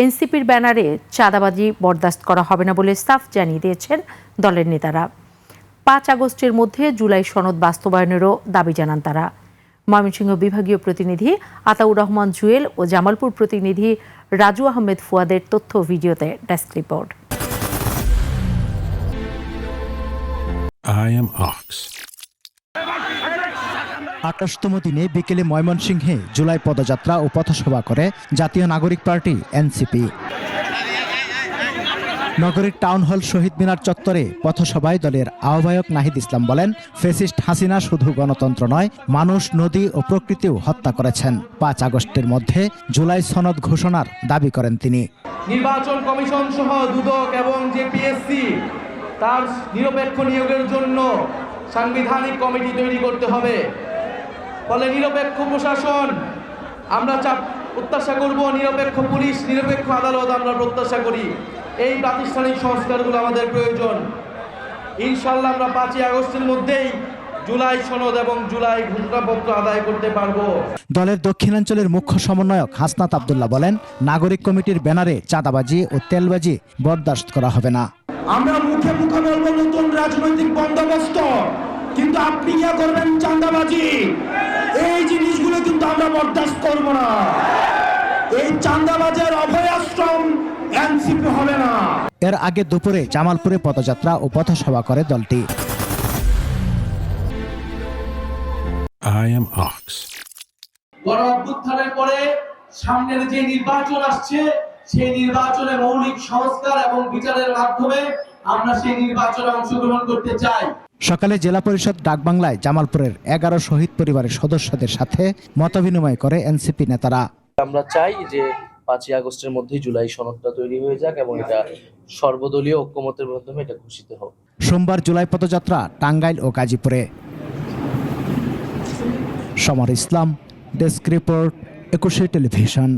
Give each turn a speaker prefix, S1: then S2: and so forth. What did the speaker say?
S1: এনসিপির ব্যানারে চাঁদাবাজি বরদাস্ত করা হবে না বলে সাফ জানিয়ে দিয়েছেন দলের নেতারা। ৫ আগস্টের মধ্যে জুলাই সনদ বাস্তবায়নেরও দাবি জানান তারা। ময়মনসিংহ বিভাগীয় প্রতিনিধি আতাউর রহমান জুয়েল ও জামালপুর প্রতিনিধি রাজু আহমেদ ফুয়াদের তথ্য ভিডিওতে desk report.
S2: I am Ox.
S3: ২৮তম দিনে বিকেলে ময়মনসিংহে জুলাই পদযাত্রা ও পথসভা করে জাতীয় নাগরিক পার্টি এনসিপি। নগরীর টাউন হল শহীদ মিনার চত্বরে পথসভায় দলের আহ্বায়ক নাহিদ ইসলাম বলেন, ফ্যাসিস্ট হাসিনা শুধু গণতন্ত্র নয়, মানুষ, নদী ও প্রকৃতিও হত্যা করেছেন। ৫ আগস্টের মধ্যে জুলাই সনদ ঘোষণার দাবি করেন তিনি।
S4: নির্বাচন কমিশন সহ দুদক এবং যে পিএসসি তার নিরপেক্ষ নিয়োগের জন্য সাংবিধানিক কমিটি তৈরি করতে হবে। ফলে নিরপেক্ষ প্রশাসন আমরা প্রত্যাশা করব, নিরপেক্ষ পুলিশ, নিরপেক্ষ আদালত আমরা প্রত্যাশা করি। এই প্রাতিষ্ঠানিক সংস্কারগুলো আমাদের প্রয়োজন। ইনশাআল্লাহ আমরা ৫ই আগস্টের মধ্যেই জুলাই সনদ এবং জুলাই ঘোষণাপত্র আদায় করতে পারবো।
S3: দলের দক্ষিণাঞ্চলের মুখ্য সমন্বয়ক হাসনাত আব্দুল্লাহ বলেন, নাগরিক কমিটির ব্যানারে চাঁদাবাজি ও তেলবাজি বরদাস্ত করা হবে না।
S5: আমরা মুখে মুখে বলবো নতুন রাজনৈতিক বন্দোবস্ত, কিন্তু আপনি কি করবেন চাঁদাবাজি, এই জিনিসগুলো কিন্তু আমরা বরদাস্ত করব না। এই চাঁদাবাজের অভয়াশ্রম এনসিপি হবে না।
S3: এর আগে দুপুরে জামালপুরে পদযাত্রা ও পথসভা করে দলটি।
S2: I am Ox.
S4: গণ অভ্যুত্থানের পরে সামনের যে নির্বাচন আসছে, সেই নির্বাচনে মৌলিক সংস্কার এবং বিচারের মাধ্যমে আমরা সেই নির্বাচনে অংশগ্রহণ করতে চাই।
S3: সকালে জেলা পরিষদ ডাকবাংলায় জামালপুরের 11 শহীদ পরিবারের সদস্যদের সাথে মতবিনিময় করে এনসিপি নেতারা।
S6: আমরা চাই যে 5ই আগস্টের মধ্যেই জুলাই সনদটা তৈরি হয়ে যাক এবং এটা সর্বদলীয় ঐক্যমতের মাধ্যমে এটা ঘোষিত হোক।
S3: সোমবার জুলাই পদযাত্রা টাঙ্গাইল ও গাজীপুরে। সমর ইসলাম, ডেস্ক রিপোর্ট, 21 টেলিভিশন।